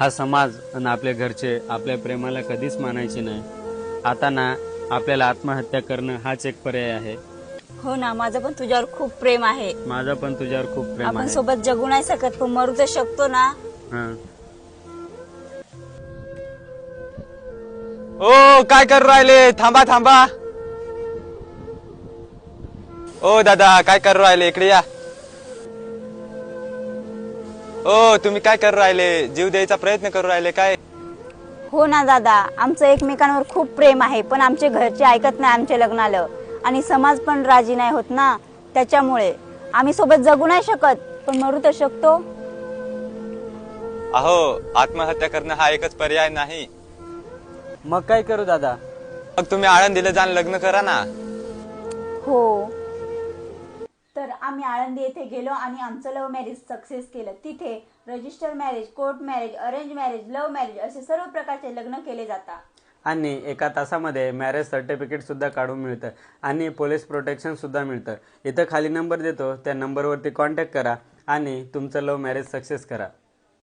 हा समाज आणि आपल्या घरचे आपल्या प्रेमाला कधीच मानायचे नाही। आता ना आपल्याला आत्महत्या करणं हाच एक पर्याय आहे। हो ना, माझं पण तुझ्यावर खूप प्रेम आहे। माझं पण तुझ्यावर खूप प्रेम आपण आहे। सोबत जगू नाही शकत पण मरू तर शकतो ना। हा। ओ काय करू राहिले? थांबा थांबा। ओ दादा काय करू राहिले? इकडे या। ओ तुम्ही काय करू राहिले? जीव द्यायचा प्रयत्न करू राहिले काय? हो ना दादा, आमचं एकमेकांवर खूप प्रेम आहे पण आमचे घरचे ऐकत नाही आमच्या लग्नाला आणि समाज पण राजी नाही होत ना, त्याच्यामुळे आम्ही सोबत जगू नाही शकत पण मरू तर शकतो। अहो आत्महत्या करणं हा एकच पर्याय नाही। मग काय करू दादा? मग तुम्ही आळंदीला जाऊन लग्न करा ना। हो, तर आम्ही आळंदी येथे गेलो आणि आमचं लव्ह मॅरेज सक्सेस केलं। तिथे register marriage, court marriage, arrange marriage, love marriage असे सर्व प्रकारचे लग्न केले जातात। आणि एका तासामध्ये मॅरेज सर्टिफिकेट सुद्धा काढून मिळतं आणि पोलीस प्रोटेक्शन सुद्धा मिळतं। इथं खाली नंबर देतो, त्या नंबरवरती कॉन्टॅक्ट करा आणि तुमचं लव्ह मॅरेज सक्सेस करा।